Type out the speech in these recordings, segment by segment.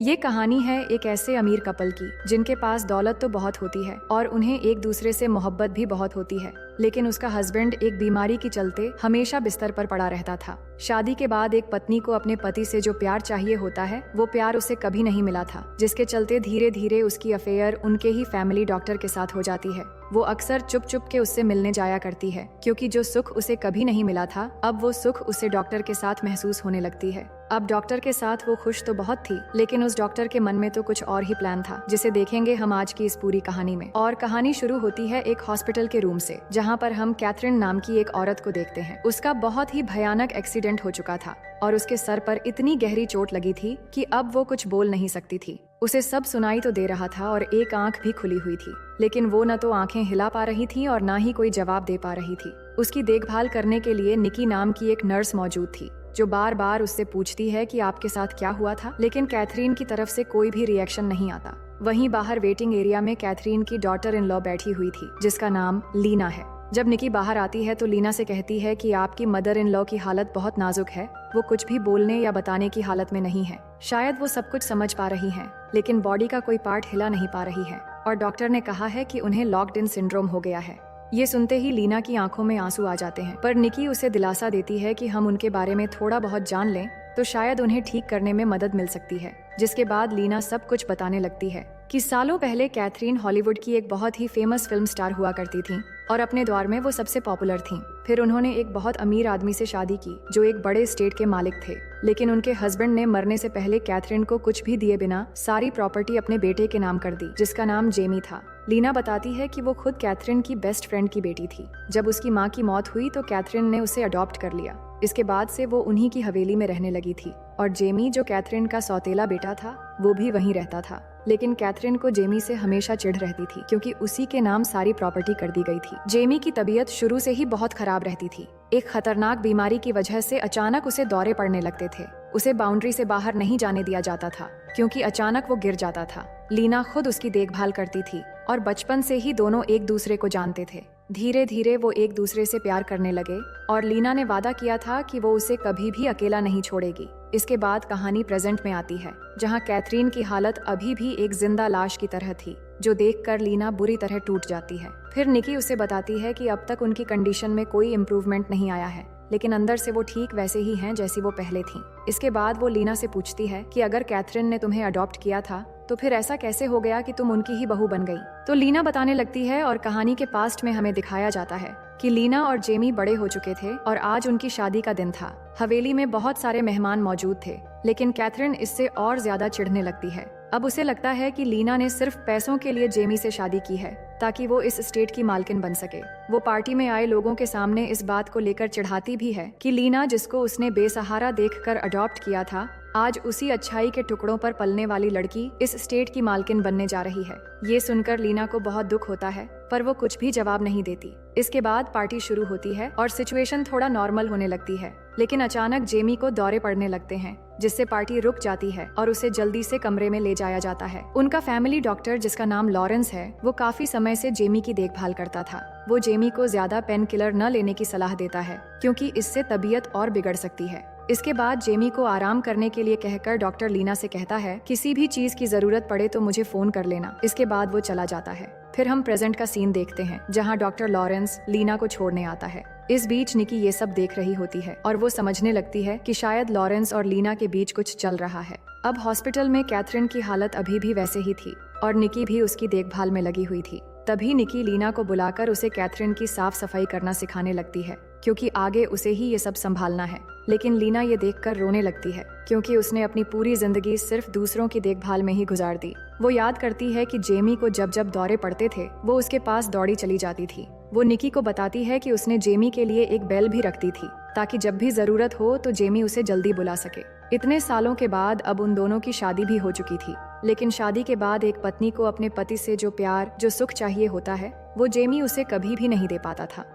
ये कहानी है एक ऐसे अमीर कपल की जिनके पास दौलत तो बहुत होती है और उन्हें एक दूसरे से मोहब्बत भी बहुत होती है, लेकिन उसका हस्बैंड एक बीमारी के चलते हमेशा बिस्तर पर पड़ा रहता था। शादी के बाद एक पत्नी को अपने पति से जो प्यार चाहिए होता है वो प्यार उसे कभी नहीं मिला था, जिसके चलते धीरे धीरे उसकी अफेयर उनके ही फैमिली डॉक्टर के साथ हो जाती है। वो अक्सर चुप चुप के उससे मिलने जाया करती है, क्योंकि जो सुख उसे कभी नहीं मिला था अब वो सुख उसे डॉक्टर के साथ महसूस होने लगती है। अब डॉक्टर के साथ वो खुश तो बहुत थी, लेकिन उस डॉक्टर के मन में तो कुछ और ही प्लान था, जिसे देखेंगे हम आज की इस पूरी कहानी में। और कहानी शुरू होती है एक हॉस्पिटल के रूम से, जहाँ पर हम कैथरीन नाम की एक औरत को देखते हैं। उसका बहुत ही भयानक एक्सीडेंट हो चुका था और उसके सर पर इतनी गहरी चोट लगी थी कि अब वो कुछ बोल नहीं सकती थी। उसे सब सुनाई तो दे रहा था और एक आंख भी खुली हुई थी, लेकिन वो न तो आंखें हिला पा रही थी और न ही कोई जवाब दे पा रही थी। उसकी देखभाल करने के लिए निकी नाम की एक नर्स मौजूद थी, जो बार बार उससे पूछती है कि आपके साथ क्या हुआ था, लेकिन कैथरीन की तरफ से कोई भी रिएक्शन नहीं आता। वहीं बाहर वेटिंग एरिया में कैथरीन की डॉटर इन लॉ बैठी हुई थी, जिसका नाम लीना है। जब निकी बाहर आती है तो लीना से कहती है कि आपकी मदर इन लॉ की हालत बहुत नाजुक है, वो कुछ भी बोलने या बताने की हालत में नहीं है। शायद वो सब कुछ समझ पा रही हैं, लेकिन बॉडी का कोई पार्ट हिला नहीं पा रही है और डॉक्टर ने कहा है कि उन्हें लॉक्ड इन सिंड्रोम हो गया है। ये सुनते ही लीना की आंखों में आंसू आ जाते हैं, पर निकी उसे दिलासा देती है कि हम उनके बारे में थोड़ा बहुत जान लें तो शायद उन्हें ठीक करने में मदद मिल सकती है। जिसके बाद लीना सब कुछ बताने लगती है कि सालों पहले कैथरीन हॉलीवुड की एक बहुत ही फेमस फिल्म स्टार हुआ करती थी और अपने दौर में वो सबसे पॉपुलर थीं। फिर उन्होंने एक बहुत अमीर आदमी से शादी की जो एक बड़े स्टेट के मालिक थे, लेकिन उनके हस्बैंड ने मरने से पहले कैथरीन को कुछ भी दिए बिना सारी प्रॉपर्टी अपने बेटे के नाम कर दी, जिसका नाम जेमी था। लीना बताती है कि वो खुद कैथरीन की बेस्ट फ्रेंड की बेटी थी। जब उसकी माँ की मौत हुई तो कैथरीन ने उसे अडॉप्ट कर लिया। इसके बाद से वो उन्हीं की हवेली में रहने लगी थी और जेमी, जो कैथरीन का सौतेला बेटा था, वो भी वहीं रहता था। लेकिन कैथरीन को जेमी से हमेशा चिढ़ रहती थी, क्योंकि उसी के नाम सारी प्रॉपर्टी कर दी गई थी। जेमी की तबीयत शुरू से ही बहुत खराब रहती थी। एक खतरनाक बीमारी की वजह से अचानक उसे दौरे पड़ने लगते थे। उसे बाउंड्री से बाहर नहीं जाने दिया जाता था, क्योंकि अचानक वो गिर जाता था। लीना खुद उसकी देखभाल करती थी और बचपन से ही दोनों एक दूसरे को जानते थे। धीरे धीरे वो एक दूसरे से प्यार करने लगे और लीना ने वादा किया था कि वो उसे कभी भी अकेला नहीं छोड़ेगी। इसके बाद कहानी प्रेजेंट में आती है, जहां कैथरीन की हालत अभी भी एक जिंदा लाश की तरह थी, जो देखकर लीना बुरी तरह टूट जाती है। फिर निकी उसे बताती है कि अब तक उनकी कंडीशन में कोई इम्प्रूवमेंट नहीं आया है, लेकिन अंदर से वो ठीक वैसे ही हैं जैसी वो पहले थीं। इसके बाद वो लीना से पूछती है कि अगर कैथरीन ने तुम्हें अडॉप्ट किया था तो फिर ऐसा कैसे हो गया कि तुम उनकी ही बहू बन गई। तो लीना बताने लगती है और कहानी के पास्ट में हमें दिखाया जाता है कि लीना और जेमी बड़े हो चुके थे और आज उनकी शादी का दिन था। हवेली में बहुत सारे मेहमान मौजूद थे, लेकिन कैथरीन इससे और ज्यादा चिढ़ने लगती है। अब उसे लगता है कि लीना ने सिर्फ पैसों के लिए जेमी से शादी की है ताकि वो इस स्टेट की मालकिन बन सके। वो पार्टी में आए लोगों के सामने इस बात को लेकर चिढ़ाती भी है कि लीना, जिसको उसने बेसहारा देखकर अडॉप्ट किया था, आज उसी अच्छाई के टुकड़ों पर पलने वाली लड़की इस स्टेट की मालकिन बनने जा रही है। ये सुनकर लीना को बहुत दुख होता है, पर वो कुछ भी जवाब नहीं देती। इसके बाद पार्टी शुरू होती है और सिचुएशन थोड़ा नॉर्मल होने लगती है, लेकिन अचानक जेमी को दौरे पड़ने लगते हैं, जिससे पार्टी रुक जाती है और उसे जल्दी से कमरे में ले जाया जाता है। उनका फैमिली डॉक्टर, जिसका नाम लॉरेंस है, वो काफी समय से जेमी की देखभाल करता था। वो जेमी को ज्यादा पेन किलर न लेने की सलाह देता है, क्योंकि इससे तबीयत और बिगड़ सकती है। इसके बाद जेमी को आराम करने के लिए कहकर डॉक्टर लीना से कहता है, किसी भी चीज की जरूरत पड़े तो मुझे फोन कर लेना। इसके बाद वो चला जाता है। फिर हम प्रेजेंट का सीन देखते हैं, जहां डॉक्टर लॉरेंस लीना को छोड़ने आता है। इस बीच निकी ये सब देख रही होती है और वो समझने लगती है कि शायद लॉरेंस और लीना के बीच कुछ चल रहा है। अब हॉस्पिटल में कैथरीन की हालत अभी भी वैसे ही थी और निकी भी उसकी देखभाल में लगी हुई थी। तभी निकी लीना को बुलाकर उसे कैथरीन की साफ सफाई करना सिखाने लगती है, क्योंकि आगे उसे ही ये सब संभालना है। लेकिन लीना ये देखकर रोने लगती है, क्योंकि उसने अपनी पूरी जिंदगी सिर्फ दूसरों की देखभाल में ही गुजार दी। वो याद करती है कि जेमी को जब जब दौरे पड़ते थे वो उसके पास दौड़ी चली जाती थी। वो निकी को बताती है कि उसने जेमी के लिए एक बेल भी रख दी थी, ताकि जब भी जरूरत हो तो जेमी उसे जल्दी बुला सके। इतने सालों के बाद अब उन दोनों की शादी भी हो चुकी थी, लेकिन शादी के बाद एक पत्नी को अपने पति से जो प्यार, जो सुख चाहिए होता है, वो जेमी उसे कभी भी नहीं दे पाता था।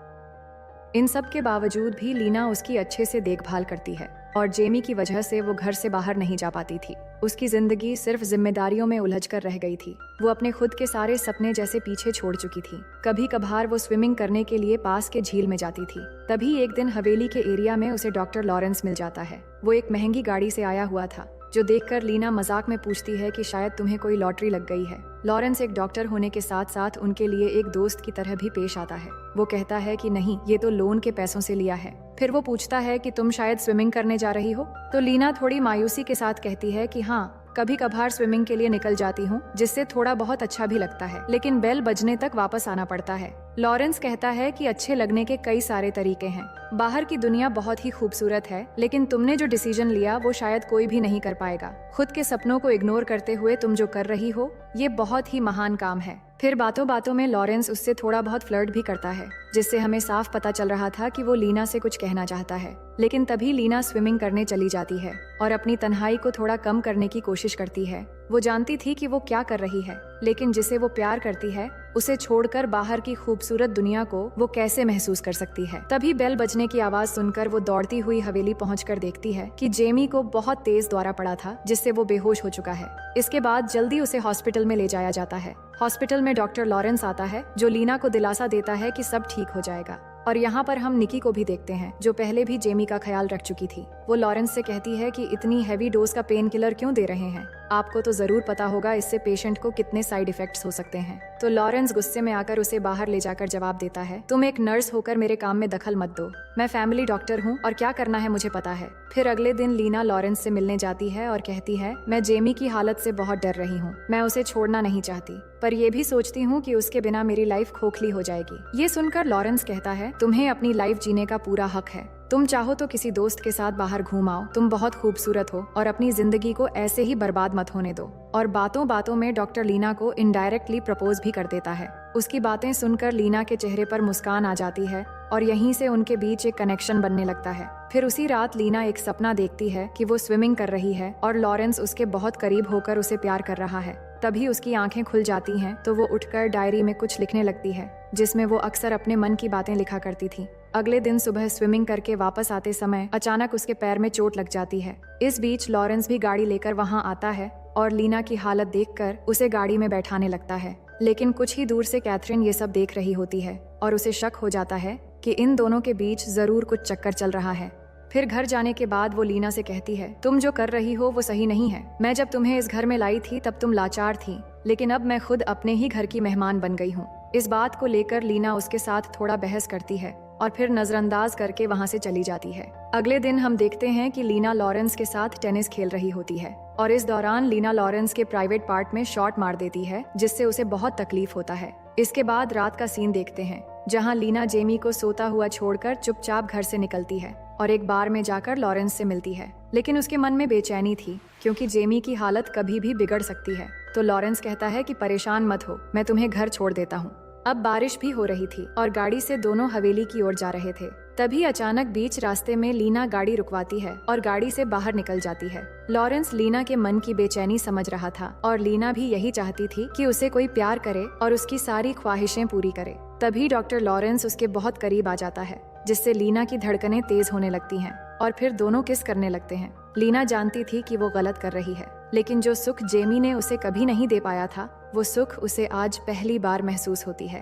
इन सब के बावजूद भी लीना उसकी अच्छे से देखभाल करती है और जेमी की वजह से वो घर से बाहर नहीं जा पाती थी। उसकी जिंदगी सिर्फ जिम्मेदारियों में उलझकर रह गई थी। वो अपने खुद के सारे सपने जैसे पीछे छोड़ चुकी थी। कभी कभार वो स्विमिंग करने के लिए पास के झील में जाती थी। तभी एक दिन हवेली के एरिया में उसे डॉक्टर लॉरेंस मिल जाता है। वो एक महंगी गाड़ी से आया हुआ था जो देखकर लीना मजाक में पूछती है कि शायद तुम्हें कोई लॉटरी लग गई है। लॉरेंस एक डॉक्टर होने के साथ साथ उनके लिए एक दोस्त की तरह भी पेश आता है। वो कहता है कि नहीं, ये तो लोन के पैसों से लिया है। फिर वो पूछता है कि तुम शायद स्विमिंग करने जा रही हो। तो लीना थोड़ी मायूसी के साथ कहती है कि हाँ, कभी कभार स्विमिंग के लिए निकल जाती हूँ, जिससे थोड़ा बहुत अच्छा भी लगता है, लेकिन बेल बजने तक वापस आना पड़ता है। लॉरेंस कहता है कि अच्छे लगने के कई सारे तरीके हैं। बाहर की दुनिया बहुत ही खूबसूरत है, लेकिन तुमने जो डिसीजन लिया वो शायद कोई भी नहीं कर पाएगा। खुद के सपनों को इग्नोर करते हुए तुम जो कर रही हो, ये बहुत ही महान काम है। फिर बातों बातों में लॉरेंस उससे थोड़ा बहुत फ्लर्ट भी करता है, जिससे हमें साफ पता चल रहा था कि वो लीना से कुछ कहना चाहता है। लेकिन तभी लीना स्विमिंग करने चली जाती है और अपनी तन्हाई को थोड़ा कम करने की कोशिश करती है। वो जानती थी कि वो क्या कर रही है, लेकिन जिसे वो प्यार करती है उसे छोड़कर बाहर की खूबसूरत दुनिया को वो कैसे महसूस कर सकती है। तभी बेल बजने की आवाज सुनकर वो दौड़ती हुई हवेली पहुंचकर देखती है कि जेमी को बहुत तेज द्वारा पड़ा था, जिससे वो बेहोश हो चुका है। इसके बाद जल्दी उसे हॉस्पिटल में ले जाया जाता है। हॉस्पिटल में डॉक्टर लॉरेंस आता है, जो लीना को दिलासा देता है कि सब ठीक हो जाएगा। और यहाँ पर हम निकी को भी देखते हैं, जो पहले भी जेमी का ख्याल रख चुकी थी। वो लॉरेंस से कहती है कि इतनी हैवी डोज का पेन किलर क्यों दे रहे हैं, आपको तो जरूर पता होगा इससे पेशेंट को कितने साइड इफेक्ट्स हो सकते हैं। तो लॉरेंस गुस्से में आकर उसे बाहर ले जाकर जवाब देता है, तुम एक नर्स होकर मेरे काम में दखल मत दो, मैं फैमिली डॉक्टर हूँ और क्या करना है मुझे पता है। फिर अगले दिन लीना लॉरेंस से मिलने जाती है और कहती है, मैं जेमी की हालत से बहुत डर रही हूँ, मैं उसे छोड़ना नहीं चाहती, पर ये भी सोचती हूँ कि उसके बिना मेरी लाइफ खोखली हो जाएगी। ये सुनकर लॉरेंस कहता है, तुम्हें अपनी लाइफ जीने का पूरा हक है, तुम चाहो तो किसी दोस्त के साथ बाहर घूम आओ, तुम बहुत खूबसूरत हो और अपनी जिंदगी को ऐसे ही बर्बाद मत होने दो। और बातों बातों में डॉक्टर लीना को इनडायरेक्टली प्रपोज भी कर देता है। उसकी बातें सुनकर लीना के चेहरे पर मुस्कान आ जाती है और यहीं से उनके बीच एक कनेक्शन बनने लगता है। फिर उसी रात लीना एक सपना देखती है कि वो स्विमिंग कर रही है और लॉरेंस उसके बहुत करीब होकर उसे प्यार कर रहा है। तभी उसकी आंखें खुल जाती हैं, तो वो उठकर डायरी में कुछ लिखने लगती है, जिसमें वो अक्सर अपने मन की बातें लिखा करती थी। अगले दिन सुबह स्विमिंग करके वापस आते समय अचानक उसके पैर में चोट लग जाती है। इस बीच लॉरेंस भी गाड़ी लेकर वहां आता है और लीना की हालत देखकर उसे गाड़ी में बैठाने लगता है। लेकिन कुछ ही दूर से कैथरीन ये सब देख रही होती है और उसे शक हो जाता है कि इन दोनों के बीच जरूर कुछ चक्कर चल रहा है। फिर घर जाने के बाद वो लीना से कहती है, तुम जो कर रही हो वो सही नहीं है। मैं जब तुम्हें इस घर में लाई थी तब तुम लाचार थी, लेकिन अब मैं खुद अपने ही घर की मेहमान बन गई हूँ। इस बात को लेकर लीना उसके साथ थोड़ा बहस करती है और फिर नजरअंदाज करके वहाँ से चली जाती है। अगले दिन हम देखते हैं कि लीना लॉरेंस के साथ टेनिस खेल रही होती है और इस दौरान लीना लॉरेंस के प्राइवेट पार्ट में शॉट मार देती है, जिससे उसे बहुत तकलीफ होता है। इसके बाद रात का सीन देखते हैं, जहाँ लीना जेमी को सोता हुआ छोड़कर चुपचाप घर से निकलती है और एक बार में जाकर लॉरेंस से मिलती है। लेकिन उसके मन में बेचैनी थी, क्योंकि जेमी की हालत कभी भी बिगड़ सकती है। तो लॉरेंस कहता है कि परेशान मत हो, मैं तुम्हें घर छोड़ देता हूँ। अब बारिश भी हो रही थी और गाड़ी से दोनों हवेली की ओर जा रहे थे। तभी अचानक बीच रास्ते में लीना गाड़ी रुकवाती है और गाड़ी से बाहर निकल जाती है। लॉरेंस लीना के मन की बेचैनी समझ रहा था और लीना भी यही चाहती थी कि उसे कोई प्यार करे और उसकी सारी ख्वाहिशें पूरी करे। तभी डॉक्टर लॉरेंस उसके बहुत करीब आ जाता है, जिससे लीना की धड़कनें तेज होने लगती हैं और फिर दोनों किस करने लगते हैं। लीना जानती थी कि वो गलत कर रही है, लेकिन जो सुख जेमी ने उसे कभी नहीं दे पाया था, वो सुख उसे आज पहली बार महसूस होती है।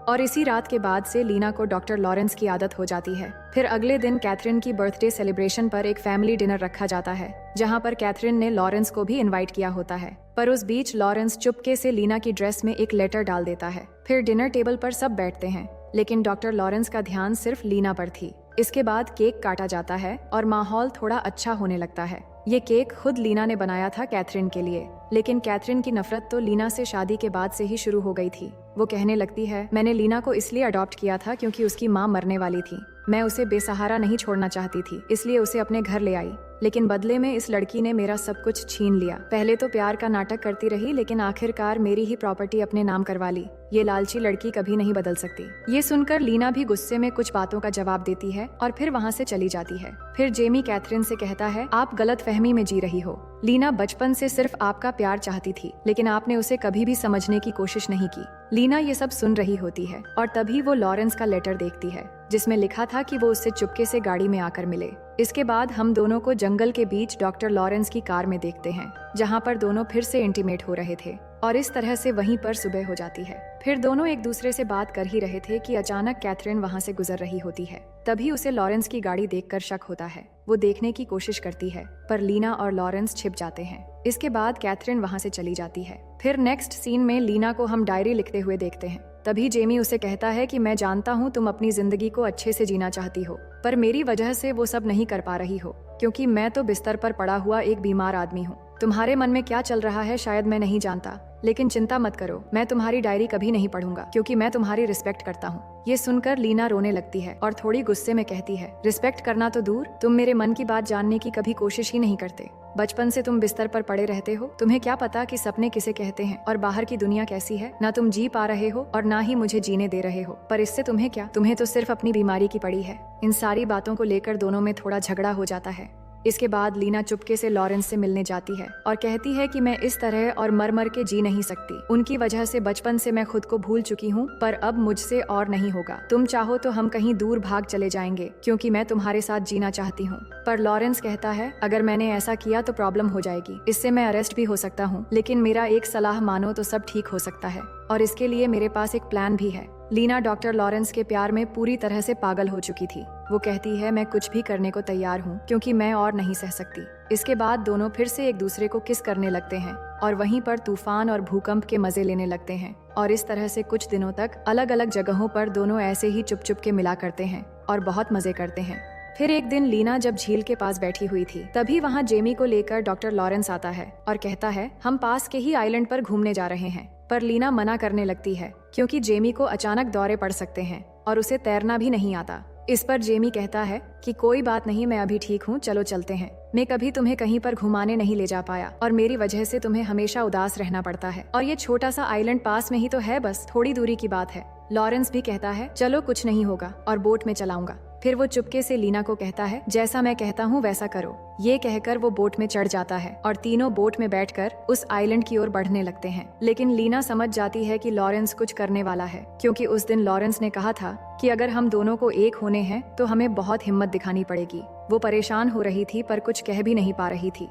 और इसी रात के बाद से लीना को डॉक्टर लॉरेंस की आदत हो जाती है। फिर अगले दिन कैथरीन की बर्थडे सेलिब्रेशन पर एक फैमिली डिनर रखा जाता है, जहां पर कैथरीन ने लॉरेंस को भी इनवाइट किया होता है। पर उस बीच लॉरेंस चुपके से लीना की ड्रेस में एक लेटर डाल देता है। फिर डिनर टेबल पर सब बैठते हैं, लेकिन डॉक्टर लॉरेंस का ध्यान सिर्फ लीना पर थी। इसके बाद केक काटा जाता है और माहौल थोड़ा अच्छा होने लगता है। ये केक खुद लीना ने बनाया था कैथरीन के लिए, लेकिन कैथरीन की नफरत तो लीना से शादी के बाद से ही शुरू हो गई थी। वो कहने लगती है, मैंने लीना को इसलिए अडॉप्ट किया था क्योंकि उसकी माँ मरने वाली थी। मैं उसे बेसहारा नहीं छोड़ना चाहती थी, इसलिए उसे अपने घर ले आई, लेकिन बदले में इस लड़की ने मेरा सब कुछ छीन लिया। पहले तो प्यार का नाटक करती रही, लेकिन आखिरकार मेरी ही प्रॉपर्टी अपने नाम करवा ली। ये लालची लड़की कभी नहीं बदल सकती। ये सुनकर लीना भी गुस्से में कुछ बातों का जवाब देती है और फिर वहाँ से चली जाती है। फिर जेमी कैथरीन से कहता है, आप गलत फहमी में जी रही हो। लीना बचपन से सिर्फ आपका प्यार चाहती थी, लेकिन आपने उसे कभी भी समझने की कोशिश नहीं की। लीना ये सब सुन रही होती है और तभी वो लॉरेंस का लेटर देखती है, जिसमें लिखा था कि वो उससे चुपके से गाड़ी में आकर मिले। इसके बाद हम दोनों को जंगल के बीच डॉक्टर लॉरेंस की कार में देखते हैं, जहाँ पर दोनों फिर से इंटीमेट हो रहे थे। और इस तरह से वहीं पर सुबह हो जाती है। फिर दोनों एक दूसरे से बात कर ही रहे थे कि अचानक कैथरीन वहाँ से गुजर रही होती है। तभी उसे लॉरेंस की गाड़ी देखकर शक होता है। वो देखने की कोशिश करती है पर लीना और लॉरेंस छिप जाते हैं। इसके बाद कैथरीन वहाँ से चली जाती है। फिर नेक्स्ट सीन में लीना को हम डायरी लिखते हुए देखते हैं। तभी जेमी उसे कहता है कि मैं जानता हूँ तुम अपनी जिंदगी को अच्छे से जीना चाहती हो, पर मेरी वजह से वो सब नहीं कर पा रही हो, क्योंकि मैं तो बिस्तर पर पड़ा हुआ एक बीमार आदमी हूँ। तुम्हारे मन में क्या चल रहा है शायद मैं नहीं जानता, लेकिन चिंता मत करो, मैं तुम्हारी डायरी कभी नहीं पढ़ूंगा क्योंकि मैं तुम्हारी रिस्पेक्ट करता हूँ। ये सुनकर लीना रोने लगती है और थोड़ी गुस्से में कहती है, रिस्पेक्ट करना तो दूर, तुम मेरे मन की बात जानने की कभी कोशिश ही नहीं करते। बचपन से तुम बिस्तर पर पड़े रहते हो, तुम्हें क्या पता कि सपने किसे कहते हैं और बाहर की दुनिया कैसी है। ना तुम जी पा रहे हो और ना ही मुझे जीने दे रहे हो, पर इससे तुम्हें क्या, तुम्हें तो सिर्फ अपनी बीमारी की पड़ी है। इन सारी बातों को लेकर दोनों में थोड़ा झगड़ा हो जाता है। इसके बाद लीना चुपके से लॉरेंस से मिलने जाती है और कहती है कि मैं इस तरह और मर मर के जी नहीं सकती। उनकी वजह से बचपन से मैं खुद को भूल चुकी हूँ, पर अब मुझसे और नहीं होगा। तुम चाहो तो हम कहीं दूर भाग चले जाएंगे, क्योंकि मैं तुम्हारे साथ जीना चाहती हूँ। पर लॉरेंस कहता है, अगर मैंने ऐसा किया तो प्रॉब्लम हो जाएगी, इससे मैं अरेस्ट भी हो सकता हूँ, लेकिन मेरा एक सलाह मानो तो सब ठीक हो सकता है, और इसके लिए मेरे पास एक प्लान भी है। लीना डॉक्टर लॉरेंस के प्यार में पूरी तरह से पागल हो चुकी थी। वो कहती है, मैं कुछ भी करने को तैयार हूँ, क्योंकि मैं और नहीं सह सकती। इसके बाद दोनों फिर से एक दूसरे को किस करने लगते हैं और वहीं पर तूफान और भूकंप के मजे लेने लगते हैं। और इस तरह से कुछ दिनों तक अलग अलग जगहों पर दोनों ऐसे ही चुप चुप के मिला करते हैं और बहुत मजे करते हैं। फिर एक दिन लीना जब झील के पास बैठी हुई थी, तभी वहाँ जेमी को लेकर डॉक्टर लॉरेंस आता है और कहता है, हम पास के ही आइलैंड पर घूमने जा रहे हैं। पर लीना मना करने लगती है क्योंकि जेमी को अचानक दौरे पड़ सकते हैं और उसे तैरना भी नहीं आता। इस पर जेमी कहता है कि कोई बात नहीं, मैं अभी ठीक हूँ, चलो चलते हैं। मैं कभी तुम्हें कहीं पर घुमाने नहीं ले जा पाया और मेरी वजह से तुम्हें हमेशा उदास रहना पड़ता है, और ये छोटा सा आइलैंड पास में ही तो है, बस थोड़ी दूरी की बात है। लॉरेंस भी कहता है, चलो कुछ नहीं होगा, और बोट में चलाऊंगा। फिर वो चुपके से लीना को कहता है, जैसा मैं कहता हूँ वैसा करो। ये कहकर वो बोट में चढ़ जाता है और तीनों बोट में बैठकर उस आइलैंड की ओर बढ़ने लगते हैं। लेकिन लीना समझ जाती है कि लॉरेंस कुछ करने वाला है, क्योंकि उस दिन लॉरेंस ने कहा था कि अगर हम दोनों को एक होने हैं तो हमें बहुत हिम्मत दिखानी पड़ेगी। वो परेशान हो रही थी पर कुछ कह भी नहीं पा रही थी।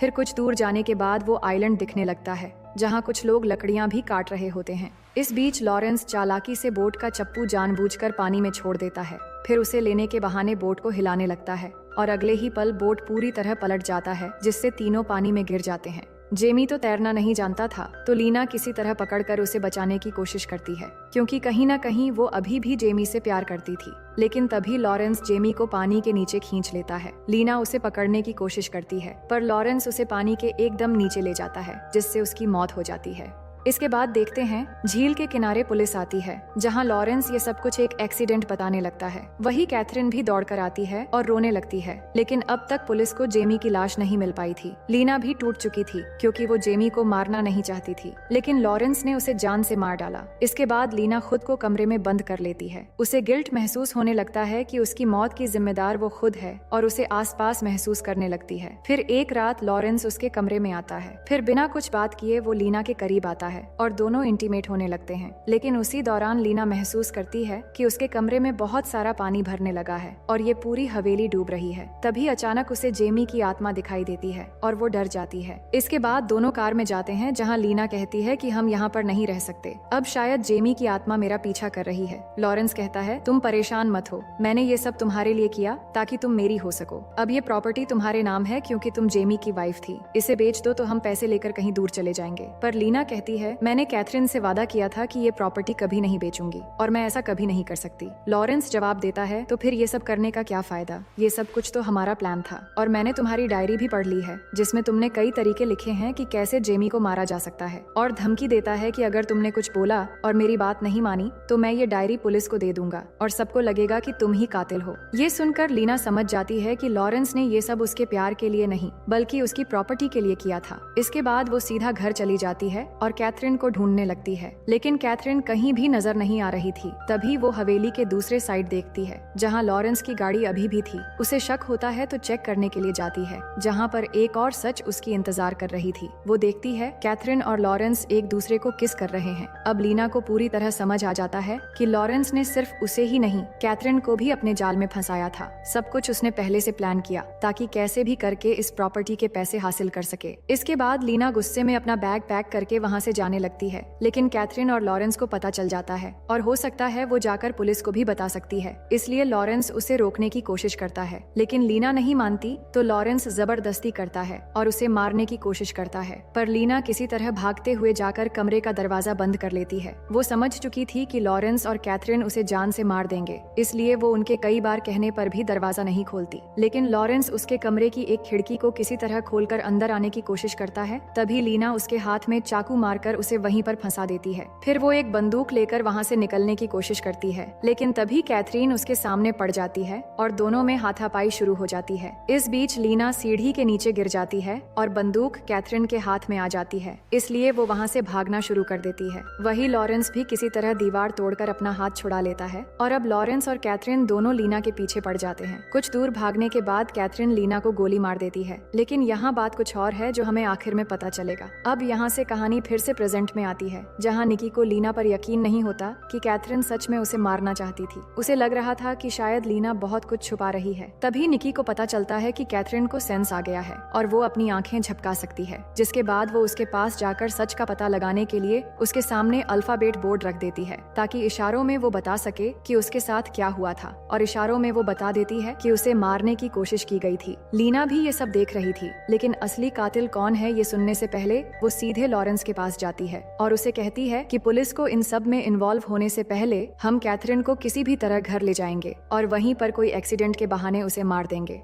फिर कुछ दूर जाने के बाद वो आइलैंड दिखने लगता है जहाँ कुछ लोग लकड़ियाँ भी काट रहे होते हैं। इस बीच लॉरेंस चालाकी से बोट का चप्पू जानबूझकर पानी में छोड़ देता है। फिर उसे लेने के बहाने बोट को हिलाने लगता है और अगले ही पल बोट पूरी तरह पलट जाता है, जिससे तीनों पानी में गिर जाते हैं। जेमी तो तैरना नहीं जानता था, तो लीना किसी तरह पकड़कर उसे बचाने की कोशिश करती है, क्योंकि कहीं न कहीं वो अभी भी जेमी से प्यार करती थी। लेकिन तभी लॉरेंस जेमी को पानी के नीचे खींच लेता है। लीना उसे पकड़ने की कोशिश करती है, पर लॉरेंस उसे पानी के एकदम नीचे ले जाता है, जिससे उसकी मौत हो जाती है। इसके बाद देखते हैं झील के किनारे पुलिस आती है, जहां लॉरेंस ये सब कुछ एक एक्सीडेंट बताने लगता है। वही कैथरीन भी दौड़कर आती है और रोने लगती है, लेकिन अब तक पुलिस को जेमी की लाश नहीं मिल पाई थी। लीना भी टूट चुकी थी क्योंकि वो जेमी को मारना नहीं चाहती थी, लेकिन लॉरेंस ने उसे जान से मार डाला। इसके बाद लीना खुद को कमरे में बंद कर लेती है। उसे गिल्ट महसूस होने लगता है कि उसकी मौत की जिम्मेदार वो खुद है और उसे आसपास महसूस करने लगती है। फिर एक रात लॉरेंस उसके कमरे में आता है। फिर बिना कुछ बात किए वो लीना के करीब आता है और दोनों इंटीमेट होने लगते हैं। लेकिन उसी दौरान लीना महसूस करती है कि उसके कमरे में बहुत सारा पानी भरने लगा है और ये पूरी हवेली डूब रही है। तभी अचानक उसे जेमी की आत्मा दिखाई देती है और वो डर जाती है। इसके बाद दोनों कार में जाते हैं, जहां लीना कहती है कि हम यहाँ पर नहीं रह सकते, अब शायद जेमी की आत्मा मेरा पीछा कर रही है। लॉरेंस कहता है, तुम परेशान मत हो, मैंने ये सब तुम्हारे लिए किया ताकि तुम मेरी हो सको। अब ये प्रॉपर्टी तुम्हारे नाम है क्योंकि तुम जेमी की वाइफ थी, इसे बेच दो तो हम पैसे लेकर कहीं दूर चले जाएंगे। पर लीना कहती है, मैंने कैथरीन से वादा किया था कि ये प्रॉपर्टी कभी नहीं बेचूंगी और मैं ऐसा कभी नहीं कर सकती। लॉरेंस जवाब देता है, तो फिर ये सब करने का क्या फायदा, ये सब कुछ तो हमारा प्लान था, और मैंने तुम्हारी डायरी भी पढ़ ली है जिसमें तुमने कई तरीके लिखे हैं कि कैसे जेमी को मारा जा सकता है, और धमकी देता है कि अगर तुमने कुछ बोला और मेरी बात नहीं मानी तो मैं ये डायरी पुलिस को दे दूंगा और सबको लगेगा कि तुम ही कातिल हो। ये सुनकर लीना समझ जाती है कि लॉरेंस ने ये सब उसके प्यार के लिए नहीं बल्कि उसकी प्रॉपर्टी के लिए किया था। इसके बाद वो सीधा घर चली जाती है और कैथरीन को ढूंढने लगती है, लेकिन कैथरीन कहीं भी नजर नहीं आ रही थी। तभी वो हवेली के दूसरे साइड देखती है जहाँ लॉरेंस की गाड़ी अभी भी थी। उसे शक होता है तो चेक करने के लिए जाती है, जहाँ पर एक और सच उसकी इंतजार कर रही थी। वो देखती है कैथरीन और लॉरेंस एक दूसरे को किस कर रहे हैं। अब लीना को पूरी तरह समझ आ जाता है कि लॉरेंस ने सिर्फ उसे ही नहीं, कैथरीन को भी अपने जाल में फंसाया था। सब कुछ उसने पहले से प्लान किया ताकि कैसे भी करके इस प्रॉपर्टी के पैसे हासिल कर सके। इसके बाद लीना गुस्से में अपना बैग पैक करके वहाँ से जाने लगती है, लेकिन कैथरीन और लॉरेंस को पता चल जाता है और हो सकता है वो जाकर पुलिस को भी बता सकती है। इसलिए लॉरेंस उसे रोकने की कोशिश करता है, लेकिन लीना नहीं मानती तो लॉरेंस जबरदस्ती करता है और उसे मारने की कोशिश करता है। पर लीना किसी तरह भागते हुए जाकर कमरे का दरवाजा बंद कर लेती है। वो समझ चुकी थी कि लॉरेंस और कैथरीन उसे जान से मार देंगे, इसलिए वो उनके कई बार कहने पर भी दरवाजा नहीं खोलती। लेकिन लॉरेंस उसके कमरे की एक खिड़की को किसी तरह खोलकर अंदर आने की कोशिश करता है। तभी लीना उसके हाथ में चाकू मारकर उसे वहीं पर फंसा देती है। फिर वो एक बंदूक लेकर वहाँ से निकलने की कोशिश करती है, लेकिन तभी कैथरीन उसके सामने पड़ जाती है और दोनों में हाथापाई शुरू हो जाती है। इस बीच लीना सीढ़ी के नीचे गिर जाती है और बंदूक कैथरीन के हाथ में आ जाती है, इसलिए वो वहाँ से भागना शुरू कर देती है। वही लॉरेंस भी किसी तरह दीवार तोड़कर अपना हाथ छुड़ा लेता है और अब लॉरेंस और कैथरीन दोनों लीना के पीछे पड़ जाते हैं। कुछ दूर भागने के बाद कैथरीन लीना को गोली मार देती है, लेकिन यहाँ बात कुछ और है जो हमें आखिर में पता चलेगा। अब यहाँ से कहानी फिर से प्रेजेंट में आती है, जहाँ निकी को लीना पर यकीन नहीं होता कि कैथरीन सच में उसे मारना चाहती थी। उसे लग रहा था कि शायद लीना बहुत कुछ छुपा रही है। तभी निकी को पता चलता है कि कैथरीन को सेंस आ गया है और वो अपनी आंखें झपका सकती है, जिसके बाद वो उसके पास जाकर सच का पता लगाने के लिए उसके सामने अल्फाबेट बोर्ड रख देती है, ताकि इशारों में वो बता सके कि उसके साथ क्या हुआ था। और इशारों में वो बता देती है कि उसे मारने की कोशिश की गई थी। लीना भी ये सब देख रही थी, लेकिन असली कातिल कौन है ये सुनने से पहले वो सीधे लॉरेंस के पास जाती है और उसे कहती है कि पुलिस को इन सब में इन्वॉल्व होने से पहले हम कैथरीन को किसी भी तरह घर ले जाएंगे और वहीं पर कोई एक्सीडेंट के बहाने उसे मार देंगे।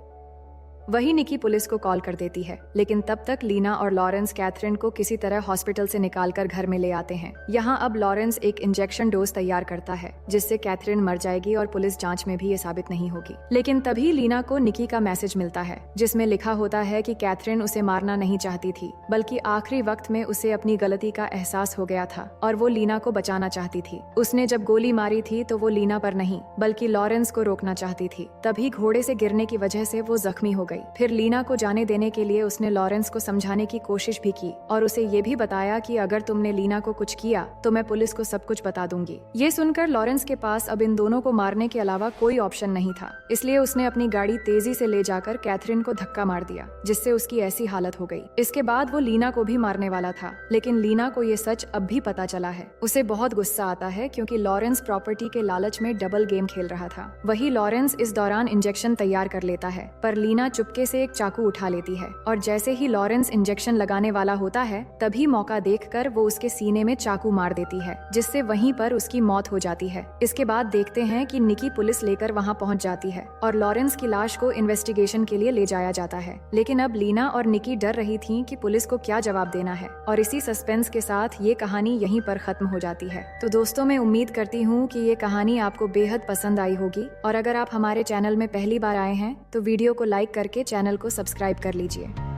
वही निकी पुलिस को कॉल कर देती है, लेकिन तब तक लीना और लॉरेंस कैथरीन को किसी तरह हॉस्पिटल से निकालकर घर में ले आते हैं। यहाँ अब लॉरेंस एक इंजेक्शन डोज तैयार करता है, जिससे कैथरीन मर जाएगी और पुलिस जांच में भी ये साबित नहीं होगी। लेकिन तभी लीना को निकी का मैसेज मिलता है, जिसमें लिखा होता है कि कैथरीन उसे मारना नहीं चाहती थी, बल्कि आखिरी वक्त में उसे अपनी गलती का एहसास हो गया था और वो लीना को बचाना चाहती थी। उसने जब गोली मारी थी तो वो लीना पर नहीं बल्कि लॉरेंस को रोकना चाहती थी। तभी घोड़े से गिरने की वजह से वो जख्मी हो गई। फिर लीना को जाने देने के लिए उसने लॉरेंस को समझाने की कोशिश भी की और उसे ये भी बताया कि अगर तुमने लीना को कुछ किया तो मैं पुलिस को सब कुछ बता दूंगी। ये सुनकर लॉरेंस के पास अब इन दोनों को मारने के अलावा कोई ऑप्शन नहीं था, इसलिए उसने अपनी गाड़ी तेजी से ले जाकर कैथरीन को धक्का मार दिया, जिससे उसकी ऐसी हालत हो गई। इसके बाद वो लीना को भी मारने वाला था, लेकिन लीना को ये सच अब भी पता चला है। उसे बहुत गुस्सा आता है क्योंकि लॉरेंस प्रॉपर्टी के लालच में डबल गेम खेल रहा था। वही लॉरेंस इस दौरान इंजेक्शन तैयार कर लेता है, पर लीना चुपके से एक चाकू उठा लेती है और जैसे ही लॉरेंस इंजेक्शन लगाने वाला होता है तभी मौका देखकर वो उसके सीने में चाकू मार देती है, जिससे वहीं पर उसकी मौत हो जाती है। इसके बाद देखते हैं कि निकी पुलिस लेकर वहां पहुंच जाती है और लॉरेंस की लाश को इन्वेस्टिगेशन के लिए ले जाया जाता है। लेकिन अब लीना और निकी डर रही थी कि पुलिस को क्या जवाब देना है और इसी सस्पेंस के साथ ये कहानी यहीं पर खत्म हो जाती है। तो दोस्तों, मैं उम्मीद करती हूँ कि ये कहानी आपको बेहद पसंद आई होगी और अगर आप हमारे चैनल में पहली बार आए हैं तो वीडियो को लाइक करके चैनल को सब्सक्राइब कर लीजिए।